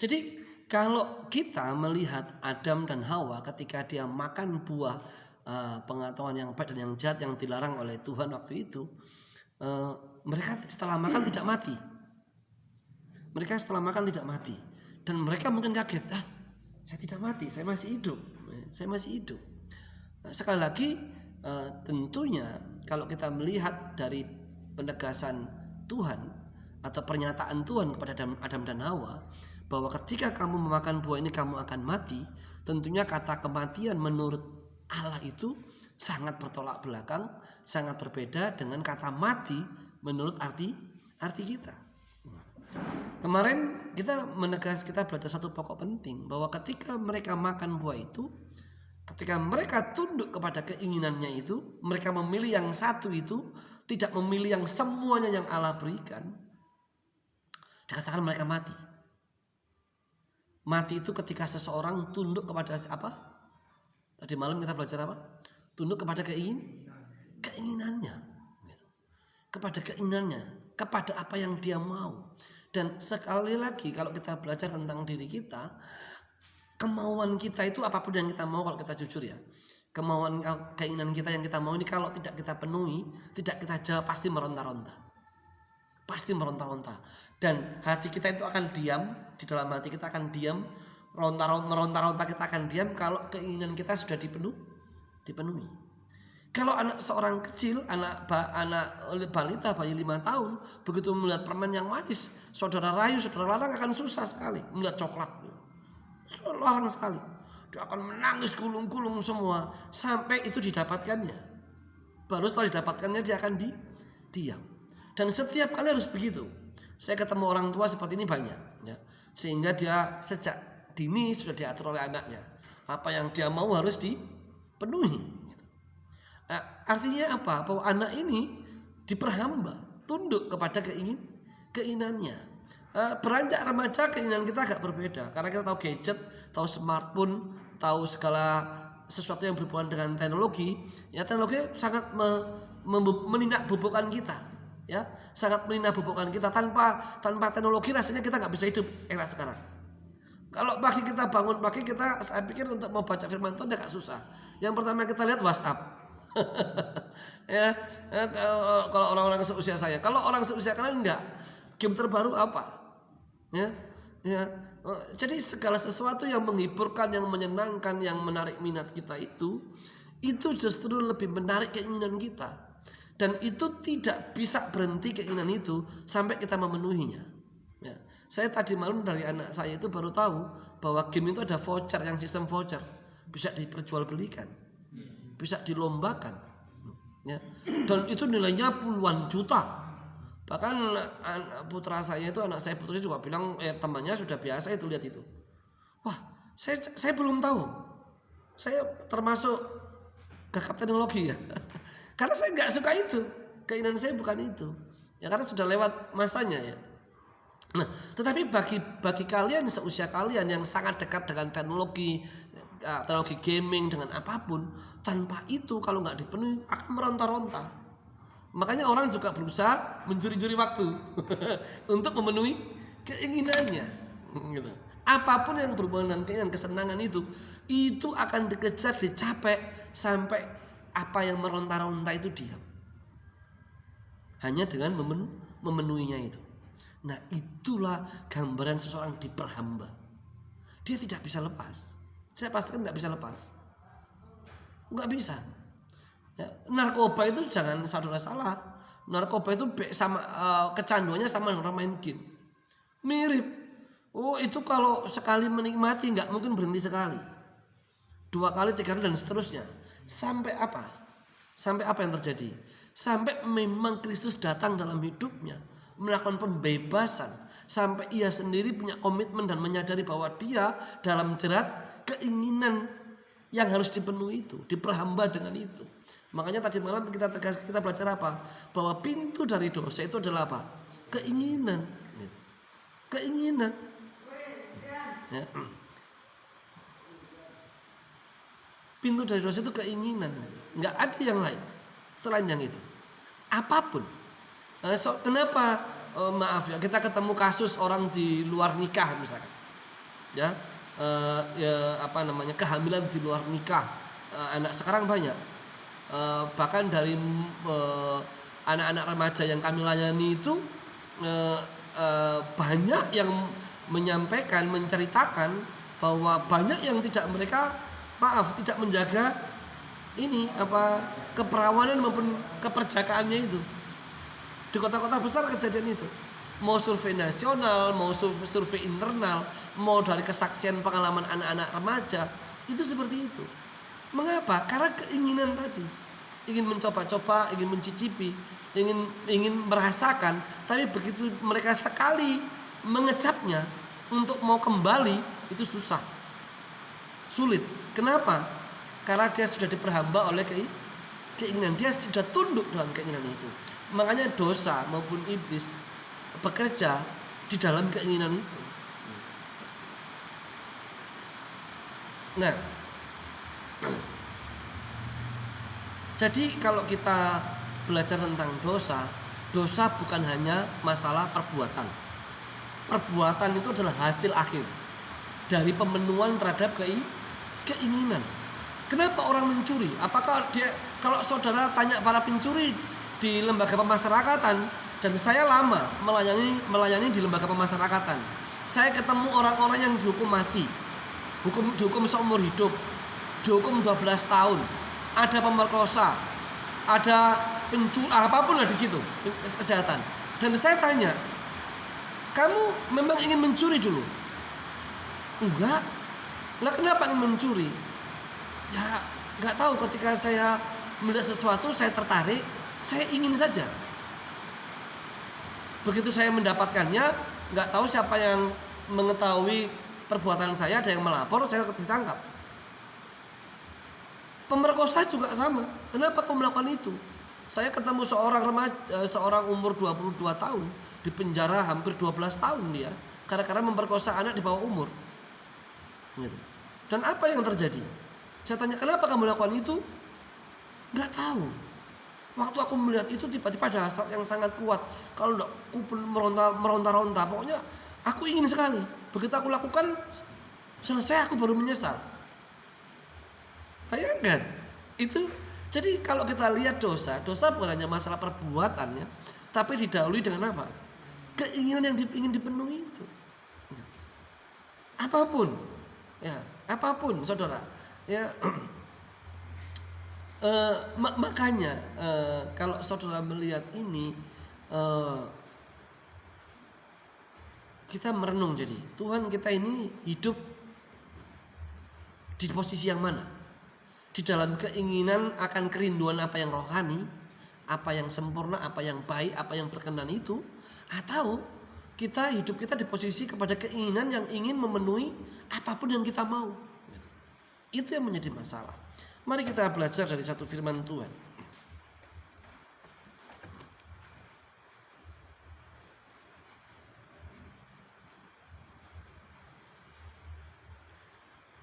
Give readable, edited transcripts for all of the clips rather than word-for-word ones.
Jadi kalau kita melihat Adam dan Hawa ketika dia makan buah pengetahuan yang baik dan yang jahat yang dilarang oleh Tuhan waktu itu, mereka setelah makan tidak mati. Mereka setelah makan tidak mati. Dan mereka mungkin kaget, saya tidak mati, saya masih hidup. Saya masih hidup. Sekali lagi tentunya kalau kita melihat dari penegasan Tuhan atau pernyataan Tuhan kepada Adam dan Hawa bahwa ketika kamu memakan buah ini kamu akan mati, tentunya kata kematian menurut Allah itu sangat bertolak belakang, sangat berbeda dengan kata mati menurut arti kita. Kemarin kita belajar satu pokok penting bahwa ketika mereka makan buah itu, ketika mereka tunduk kepada keinginannya itu, mereka memilih yang satu itu, tidak memilih yang semuanya yang Allah berikan, dikatakan mereka mati. Mati itu ketika seseorang tunduk kepada apa? Tadi malam kita belajar apa? Tunduk kepada keinginannya. Kepada keinginannya, kepada apa yang dia mau. Dan sekali lagi kalau kita belajar tentang diri kita, kemauan kita itu apapun yang kita mau, kalau kita jujur ya, keinginan kita yang kita mau ini kalau tidak kita penuhi, tidak kita jawab, pasti meronta-ronta. Pasti meronta-ronta. Dan hati kita itu akan diam, di dalam hati kita akan diam, meronta-ronta kita akan diam kalau keinginan kita sudah dipenuhi. Kalau seorang kecil, anak balita, bayi 5 tahun, begitu melihat permen yang manis, saudara rayu, saudara larang akan susah sekali melihat coklat. Larang sekali. Dia akan menangis gulung-gulung semua sampai itu didapatkannya. Baru setelah didapatkannya dia akan diam. Dan setiap kali harus begitu. Saya ketemu orang tua seperti ini banyak, ya. Sehingga dia sejak dini sudah diatur oleh anaknya. Apa yang dia mau harus dipenuhi. Nah, artinya apa? Bahwa anak ini diperhamba, tunduk kepada keinginannya. Beranjak remaja keinginan kita agak berbeda, karena kita tahu gadget, tahu smartphone, tahu segala sesuatu yang berhubungan dengan teknologi. Ya, teknologi sangat meninak bubukkan kita, ya, sangat meninak bubukkan kita. Tanpa teknologi rasanya kita nggak bisa hidup era sekarang. Kalau pagi kita bangun pagi, saya pikir untuk mau baca firman Tuhan agak susah. Yang pertama kita lihat WhatsApp. Ya, kalau orang-orang seusia saya, kalau orang seusia kalian enggak, game terbaru apa? Ya. Jadi segala sesuatu yang menghiburkan, yang menyenangkan, yang menarik minat kita itu justru lebih menarik keinginan kita. Dan itu tidak bisa berhenti keinginan itu sampai kita memenuhinya. Ya. Saya tadi malam dari anak saya itu baru tahu bahwa game itu ada voucher, yang sistem voucher bisa diperjualbelikan, bisa dilombakan, ya. Dan itu nilainya puluhan juta. Bahkan putra saya itu, anak saya putranya juga bilang, temannya sudah biasa itu lihat itu. Wah, saya belum tahu. Saya termasuk gagap teknologi ya. Karena saya nggak suka itu. Keinginan saya bukan itu. Ya karena sudah lewat masanya ya. Nah, tetapi bagi kalian seusia kalian yang sangat dekat dengan teknologi gaming, dengan apapun, tanpa itu kalau nggak dipenuhi akan meronta-ronta. Makanya orang juga berusaha mencuri-curi waktu untuk memenuhi keinginannya. Gitu. Apapun yang berhubungan dengan keinginan, kesenangan itu akan dikejar, dicapai sampai apa yang meronta-ronta itu diam. Hanya dengan memenuhinya itu. Nah, itulah gambaran seseorang diperhamba. Dia tidak bisa lepas. Saya pastikan nggak bisa lepas. Nggak bisa. Ya, narkoba itu jangan saudara salah. Narkoba itu sama kecanduannya sama dengan orang main game. Mirip. Oh, itu kalau sekali menikmati nggak mungkin berhenti sekali. 2 kali, 3 kali dan seterusnya. Sampai apa? Sampai apa yang terjadi? Sampai memang Kristus datang dalam hidupnya, melakukan pembebasan, sampai ia sendiri punya komitmen dan menyadari bahwa dia dalam jerat keinginan yang harus dipenuhi itu, diperhamba dengan itu. Makanya tadi malam kita belajar apa? Bahwa pintu dari dosa itu adalah apa? Keinginan. Keinginan. Ya. Pintu dari dosa itu keinginan. Nggak ada yang lain selain yang itu. Apapun. Kenapa? Maaf ya, kita ketemu kasus orang di luar nikah misalkan. ya, kehamilan di luar nikah. Anak sekarang banyak, bahkan dari anak-anak remaja yang kami layani itu banyak yang menyampaikan, menceritakan bahwa banyak yang tidak menjaga keperawanan maupun keperjakaannya itu. Di kota-kota besar kejadian itu. Mau survei nasional, mau survei internal, mau dari kesaksian pengalaman anak-anak remaja, itu seperti itu. Mengapa? Karena keinginan tadi, ingin mencoba-coba, ingin mencicipi, ingin merasakan, tapi begitu mereka sekali mengecapnya untuk mau kembali itu susah, sulit. Kenapa? Karena dia sudah diperhamba oleh keinginan, dia sudah tunduk dalam keinginan itu. Makanya dosa maupun iblis bekerja di dalam keinginan itu. Nah, jadi kalau kita belajar tentang dosa bukan hanya masalah perbuatan. Perbuatan itu adalah hasil akhir dari pemenuhan terhadap keinginan. Kenapa orang mencuri? Apakah kalau saudara tanya para pencuri di lembaga pemasyarakatan, dan saya lama melayani di lembaga pemasyarakatan, saya ketemu orang-orang yang dihukum mati, dihukum seumur hidup, dihukum 12 tahun, ada pemerkosa, ada pencuri, apapun lah di situ kejahatan. Dan saya tanya, kamu memang ingin mencuri dulu? Enggak. Lah kenapa ingin mencuri? Ya nggak tahu, ketika saya melihat sesuatu saya tertarik, saya ingin saja. Begitu saya mendapatkannya, nggak tahu siapa yang mengetahui perbuatan saya, ada yang melapor, saya ditangkap. Pemerkosa juga sama. Kenapa kamu melakukan itu? Saya ketemu seorang umur 22 tahun di penjara hampir 12 tahun dia karena memperkosa anak di bawah umur. Gitu. Dan apa yang terjadi? Saya tanya, kenapa kamu lakukan itu? Nggak tahu. Waktu aku melihat itu tiba-tiba ada hasrat yang sangat kuat. Kalau enggak, aku pun meronta-ronta. Pokoknya aku ingin sekali. Begitu aku lakukan, selesai aku baru menyesal. Bayangkan itu. Jadi kalau kita lihat dosa bukan hanya masalah perbuatannya, tapi didahului dengan apa? Keinginan yang ingin dipenuhi itu. Apapun, ya, apapun, saudara. Ya, makanya kalau saudara melihat ini, kita merenung. Jadi Tuhan kita ini hidup di posisi yang mana? Di dalam keinginan akan kerinduan apa yang rohani, apa yang sempurna, apa yang baik, apa yang berkenan itu, atau hidup kita di posisi kepada keinginan yang ingin memenuhi apapun yang kita mau. Itu yang menjadi masalah. Mari kita belajar dari satu firman Tuhan.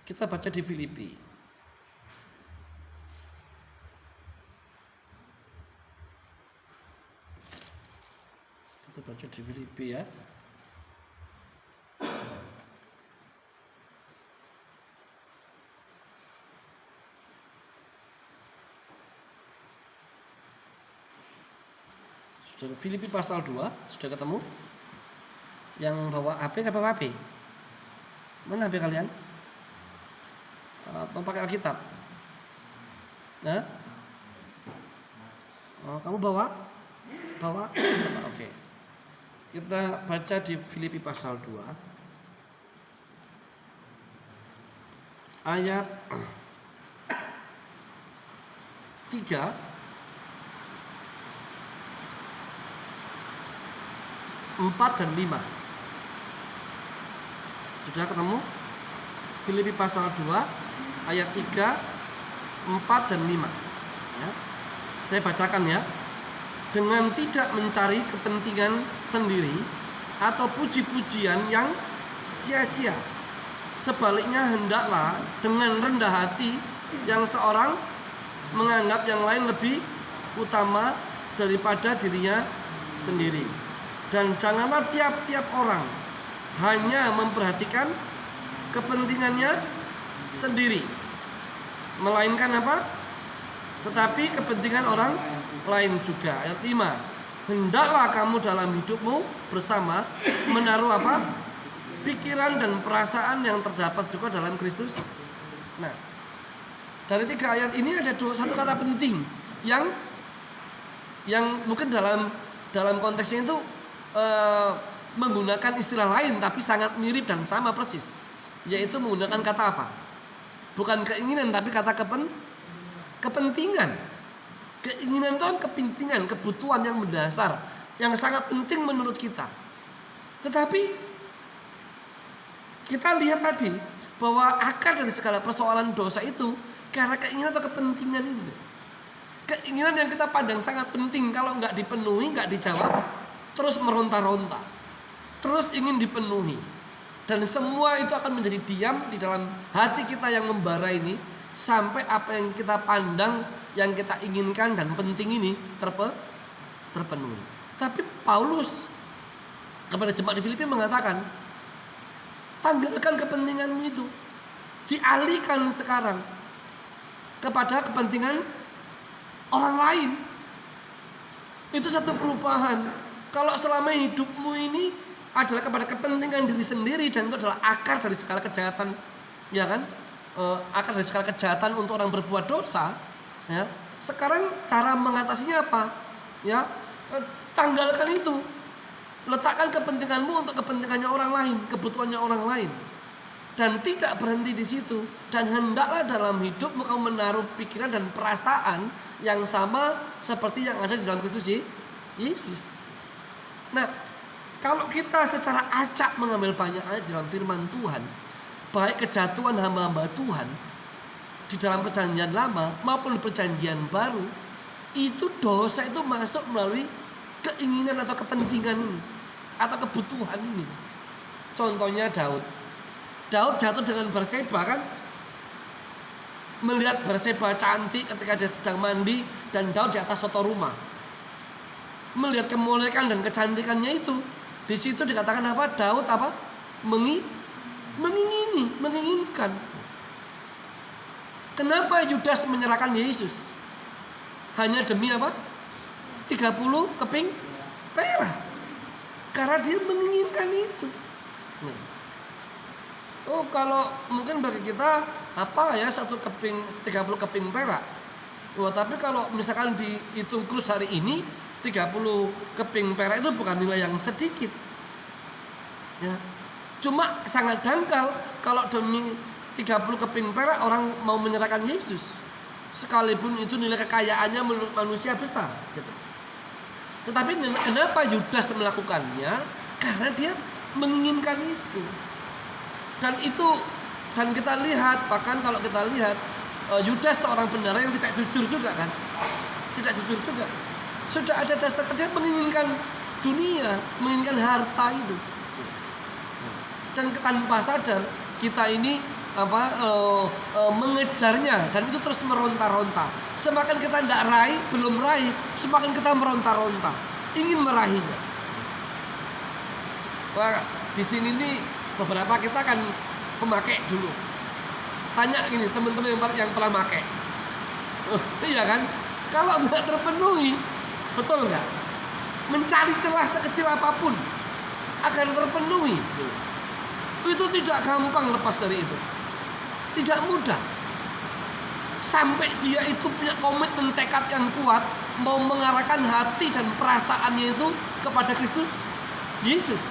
Kita baca di Filipi. Kita baca di Filipi ya. Filipi pasal 2, sudah ketemu? Yang bawa HP nggak bawa HP? Mana HP kalian? Pakai Alkitab? Nah? Oh, kamu bawa? Bawa? Sama, oke. Kita baca di Filipi pasal 2 ayat 3, 4 dan 5. Sudah ketemu? Filipi pasal 2 ayat 3, 4 dan 5 ya. Saya bacakan ya. Dengan tidak mencari kepentingan sendiri atau puji-pujian yang sia-sia, sebaliknya hendaklah dengan rendah hati yang seorang menganggap yang lain lebih utama daripada dirinya sendiri. Dan janganlah tiap-tiap orang hanya memperhatikan kepentingannya sendiri, melainkan apa? Tetapi kepentingan orang lain juga. Ayat 5. Hendaklah kamu dalam hidupmu bersama menaruh apa? Pikiran dan perasaan yang terdapat juga dalam Kristus. Nah, dari 3 ayat ini ada satu kata penting yang mungkin dalam konteksnya itu menggunakan istilah lain tapi sangat mirip dan sama persis, yaitu menggunakan kata apa? Bukan keinginan tapi kata kepentingan. Keinginan itu kan kepentingan, kebutuhan yang mendasar, yang sangat penting menurut kita. Tetapi kita lihat tadi bahwa akar dari segala persoalan dosa itu karena keinginan atau kepentingan ini. Keinginan yang kita pandang sangat penting, kalau nggak dipenuhi, nggak dijawab, terus meronta-ronta, terus ingin dipenuhi, dan semua itu akan menjadi diam di dalam hati kita yang membara ini sampai apa yang kita pandang, yang kita inginkan dan penting ini terpenuhi. Tapi Paulus kepada jemaat di Filipi mengatakan, tanggalkan kepentinganmu itu, dialihkan sekarang kepada kepentingan orang lain. Itu satu perubahan. Kalau selama hidupmu ini adalah kepada kepentingan diri sendiri, dan itu adalah akar dari segala kejahatan, ya kan? Akar dari segala kejahatan untuk orang berbuat dosa, ya. Sekarang cara mengatasinya apa? Ya, tanggalkan itu. Letakkan kepentinganmu untuk kepentingannya orang lain, kebutuhannya orang lain. Dan tidak berhenti di situ. Dan hendaklah dalam hidupmu kamu menaruh pikiran dan perasaan yang sama seperti yang ada di dalam Kristus Yesus. Nah, kalau kita secara acak mengambil banyak ayat dalam firman Tuhan, baik kejatuhan hamba-hamba Tuhan di dalam perjanjian lama maupun perjanjian baru, itu dosa itu masuk melalui keinginan atau kepentingan ini, atau kebutuhan ini. Contohnya Daud jatuh dengan Batseba, kan? Melihat Batseba cantik ketika dia sedang mandi, dan Daud di atas soto rumah. Melihat kemolekan dan kecantikannya itu, di situ dikatakan apa? Daud apa? Menginginkan. Kenapa Yudas menyerahkan Yesus? Hanya demi apa? 30 keping perak. Karena dia menginginkan itu. Oh, kalau mungkin bagi kita apa ya 30 keping perak. Wah, tapi kalau misalkan dihitung kurs hari ini, 30 keping perak itu bukan nilai yang sedikit. Ya. Cuma sangat dangkal kalau demi 30 keping perak orang mau menyerahkan Yesus, sekalipun itu nilai kekayaannya menurut manusia besar, gitu. Tetapi kenapa Yudas melakukannya? Karena dia menginginkan itu. Dan kita lihat, bahkan kalau kita lihat Yudas seorang bendahara yang tidak jujur juga, kan? Tidak jujur juga. Sudah ada dasar dia menginginkan dunia, menginginkan harta itu. Dan tanpa sadar kita ini mengejarnya, dan itu terus meronta-ronta. Semakin kita tidak raih, belum raih, semakin kita meronta-ronta, ingin meraihnya. Wah, di sini nih beberapa kita kan pemakai dulu. Tanya gini teman-teman yang pernah pakai, iya kan? Kalau nggak terpenuhi, betul nggak? Mencari celah sekecil apapun agar terpenuhi, itu tidak gampang lepas dari itu. Tidak mudah. Sampai dia itu punya komitmen, tekad yang kuat, mau mengarahkan hati dan perasaannya itu kepada Kristus Yesus.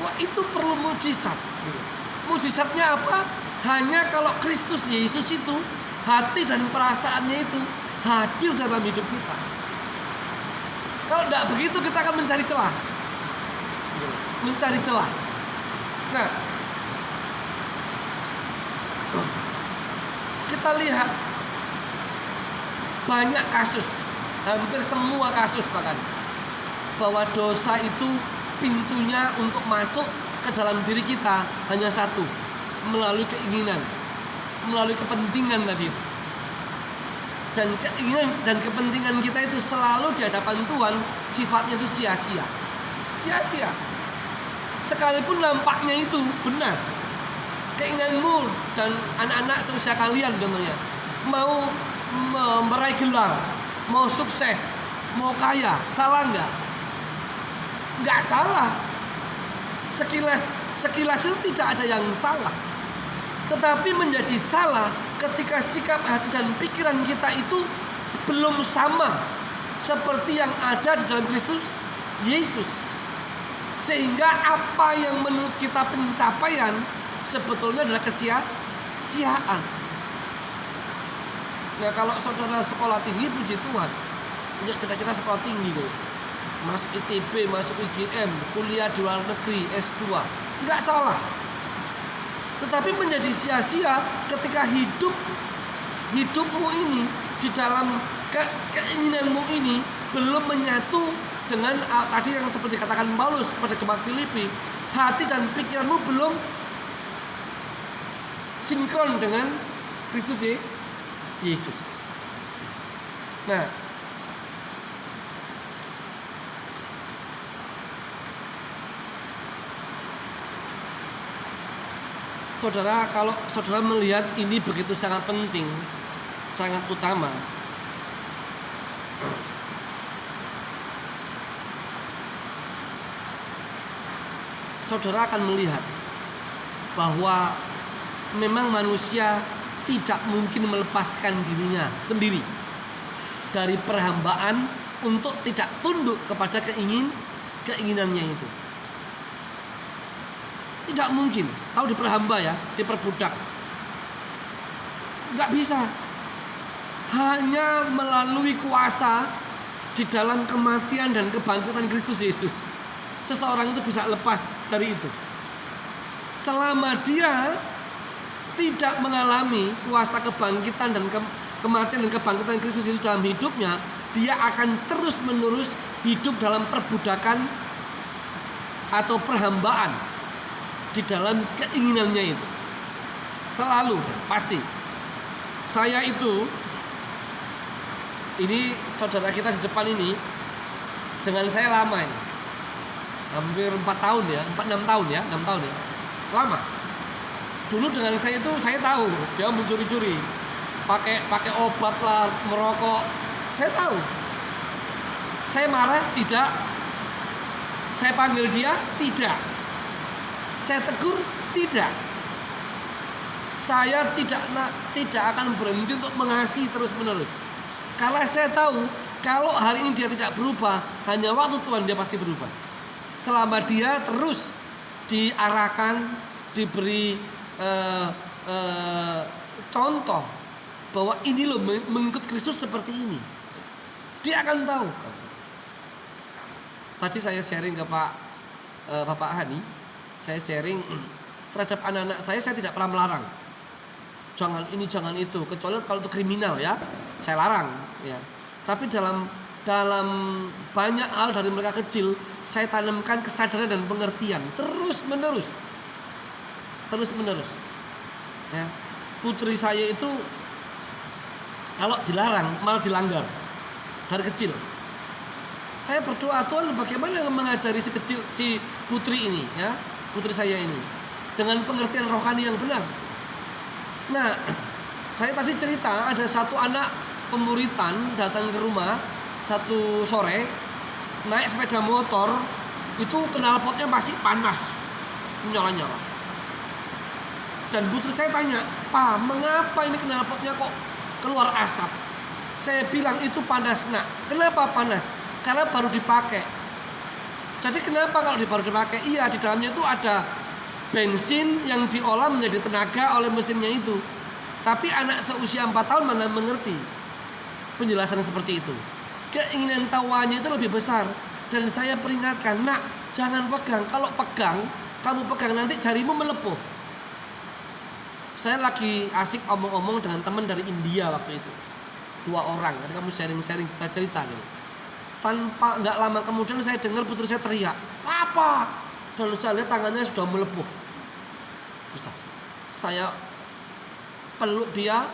Wah, itu perlu mujizat. Mujizatnya apa? Hanya kalau Kristus Yesus itu, hati dan perasaannya itu hadir dalam hidup kita. Kalau tidak begitu, kita akan mencari celah. Mencari celah. Nah, kita lihat banyak kasus, hampir semua kasus bahkan, bahwa dosa itu pintunya untuk masuk ke dalam diri kita hanya satu, melalui keinginan, melalui kepentingan tadi. Dan keinginan dan kepentingan kita itu selalu di hadapan Tuhan sifatnya itu sia-sia. Sia-sia. sekalipun nampaknya itu benar, keinginanmu dan anak-anak seusia kalian contohnya mau meraih gelar, mau sukses, mau kaya, salah nggak? Nggak salah. Sekilas itu tidak ada yang salah. Tetapi menjadi salah ketika sikap hati dan pikiran kita itu belum sama seperti yang ada di dalam Kristus Yesus. Sehingga apa yang menurut kita pencapaian sebetulnya adalah kesia-siaan. Nah, kalau saudara sekolah tinggi, puji Tuhan, kita sekolah tinggi tuh, masuk ITB, masuk IGM, kuliah di luar negeri, S2, nggak salah. Tetapi menjadi sia-sia ketika hidupmu ini di dalam keinginanmu ini belum menyatu dengan tadi yang seperti katakan Paulus kepada jemaat Filipi, hati dan pikiranmu belum sinkron dengan Kristus Yesus. Nah, saudara, kalau saudara melihat ini begitu sangat penting, sangat utama, saudara akan melihat bahwa memang manusia tidak mungkin melepaskan dirinya sendiri dari perhambaan untuk tidak tunduk kepada keinginannya itu. Tidak mungkin. Tahu diperhamba ya, diperbudak. Nggak bisa. Hanya melalui kuasa di dalam kematian dan kebangkitan Kristus Yesus, seseorang itu bisa lepas dari itu. Selama dia tidak mengalami kuasa kebangkitan dan kematian dan kebangkitan Kristus Yesus dalam hidupnya, dia akan terus-menerus hidup dalam perbudakan atau perhambaan di dalam keinginannya itu. Selalu, pasti. Saya itu, ini saudara kita di depan ini, dengan saya lama ini. Hampir 4 tahun ya, 6 tahun ya, 6 tahun ya. Lama. Dulu dengan saya itu, saya tahu dia mencuri-curi, pakai obat lah, merokok. Saya tahu. Saya marah, tidak. Saya panggil dia, tidak. Saya tegur, tidak. Saya tidak akan berhenti untuk mengasihi terus-menerus. Karena saya tahu kalau hari ini dia tidak berubah, hanya waktu Tuhan dia pasti berubah. Selama dia terus diarahkan, diberi contoh bahwa ini loh mengikut Kristus seperti ini, dia akan tahu. Tadi saya sharing ke Bapak Hani, saya sharing terhadap anak-anak saya tidak pernah melarang. Jangan ini, jangan itu, kecuali kalau itu kriminal ya, saya larang ya. Tapi dalam banyak hal dari mereka kecil, saya tanamkan kesadaran dan pengertian terus-menerus. Ya. Putri saya itu kalau dilarang malah dilanggar dari kecil. Saya berdoa, Tuhan bagaimana mengajari si putri ini ya, putri saya ini dengan pengertian rohani yang benar. Nah, saya tadi cerita ada satu anak pemuritan datang ke rumah satu sore, naik sepeda motor, itu knalpotnya masih panas, nyala-nyala. Dan putri saya tanya, "Pa, mengapa ini knalpotnya kok keluar asap?" Saya bilang, "Itu panas, Nak." "Kenapa panas?" "Karena baru dipakai." Jadi kenapa kalau baru dipakai? Iya, di dalamnya itu ada bensin yang diolah menjadi tenaga oleh mesinnya itu. Tapi anak seusia 4 tahun mana mengerti penjelasan seperti itu. Keinginan tahuannya itu lebih besar. Dan saya peringatkan, "Nak, jangan pegang. Kalau kamu pegang nanti jarimu melepuh." Saya lagi asik omong-omong dengan teman dari India waktu itu. 2 orang. Tadi kamu sharing-sharing, kita cerita gitu. Tanpa nggak lama kemudian saya dengar putri saya teriak, "Papa!" Dan saya lihat tangannya sudah melepuh. Bisa. Saya peluk dia,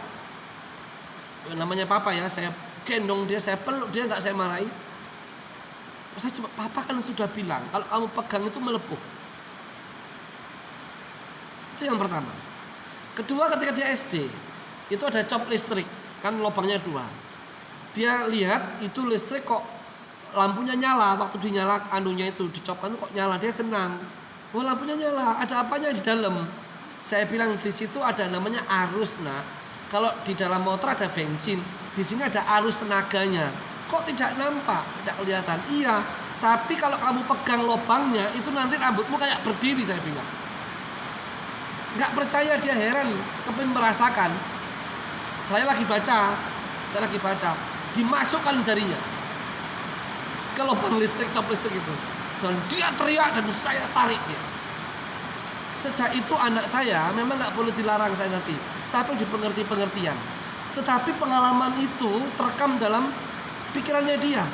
namanya papa ya, saya gendong dia, saya peluk dia, nggak saya marahi. Saya cuma, "Papa kan sudah bilang kalau kamu pegang itu melepuh." Itu yang pertama. Kedua, ketika dia SD, itu ada cop listrik, kan lubangnya 2. Dia lihat itu listrik kok lampunya nyala, waktu dinyala anunya itu dicopkan kok nyala, dia senang. Oh, lampunya nyala, ada apanya di dalam? Saya bilang di situ ada namanya arus, nak. Kalau di dalam motor ada bensin, di sini ada arus tenaganya. Kok tidak nampak, tidak kelihatan? Iya, tapi kalau kamu pegang lubangnya itu nanti rambutmu kayak berdiri, saya bilang. Nggak percaya, dia heran, kepingin merasakan. Saya lagi baca, dimasukkan jarinya ke lubang listrik, cop listrik itu, dan dia teriak dan saya tarik dia. Sejak itu anak saya memang nggak boleh dilarang, saya ngerti, tapi di pengertian. Tetapi pengalaman itu terekam dalam pikirannya dia.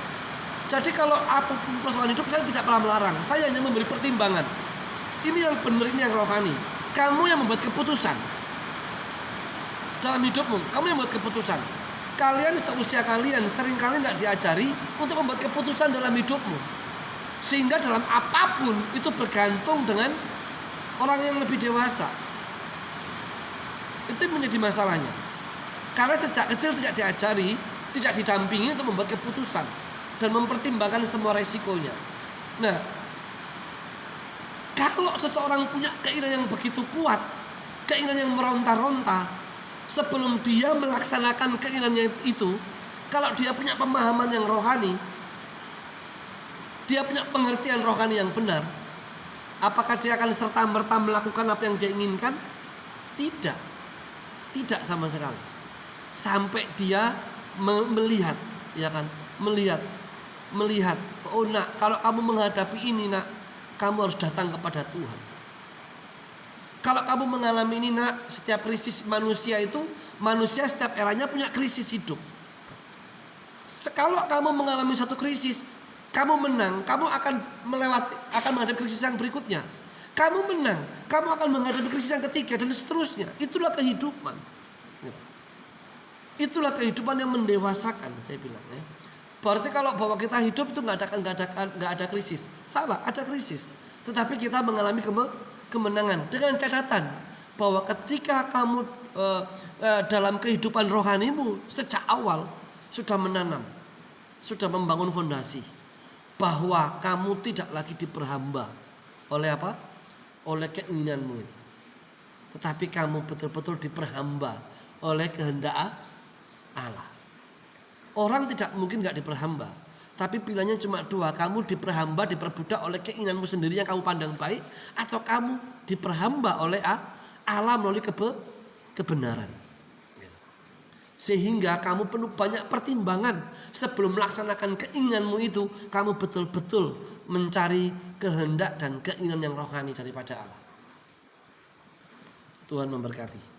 Jadi kalau apapun persoalan hidup, saya tidak pernah melarang, saya hanya memberi pertimbangan. Ini yang benar, ini yang rohani. Kamu yang membuat keputusan dalam hidupmu, kamu yang membuat keputusan. Kalian seusia kalian seringkali tidak diajari untuk membuat keputusan dalam hidupmu, sehingga dalam apapun itu bergantung dengan orang yang lebih dewasa. Itu menjadi masalahnya, karena sejak kecil tidak diajari, tidak didampingi untuk membuat keputusan dan mempertimbangkan semua resikonya. Nah, kalau seseorang punya keinginan yang begitu kuat, keinginan yang meronta-ronta, sebelum dia melaksanakan keinginannya itu, kalau dia punya pemahaman yang rohani, dia punya pengertian rohani yang benar, apakah dia akan serta-merta melakukan apa yang dia inginkan? Tidak, tidak sama sekali. Sampai dia melihat, ya kan, melihat. Oh nak, kalau kamu menghadapi ini nak, kamu harus datang kepada Tuhan. Kalau kamu mengalami ini nak, setiap krisis manusia itu, manusia setiap eranya punya krisis hidup. Kalau kamu mengalami satu krisis, kamu menang, kamu akan menghadapi krisis yang berikutnya. Kamu menang, kamu akan menghadapi krisis yang ketiga dan seterusnya. Itulah kehidupan. Itulah kehidupan yang mendewasakan, saya bilang ya. Berarti kalau bahwa kita hidup itu nggak ada krisis, salah, ada krisis. Tetapi kita mengalami kemenangan dengan catatan bahwa ketika kamu dalam kehidupan rohanimu sejak awal sudah menanam, sudah membangun fondasi bahwa kamu tidak lagi diperhamba oleh apa? Oleh keinginanmu itu. Tetapi kamu betul-betul diperhamba oleh kehendak Allah. Orang tidak mungkin gak diperhamba, tapi pilihannya cuma 2. Kamu diperhamba, diperbudak oleh keinginanmu sendiri yang kamu pandang baik, atau kamu diperhamba oleh Allah melalui kebenaran. Sehingga kamu penuh banyak pertimbangan sebelum melaksanakan keinginanmu itu. Kamu betul-betul mencari kehendak dan keinginan yang rohani daripada Allah. Tuhan memberkati.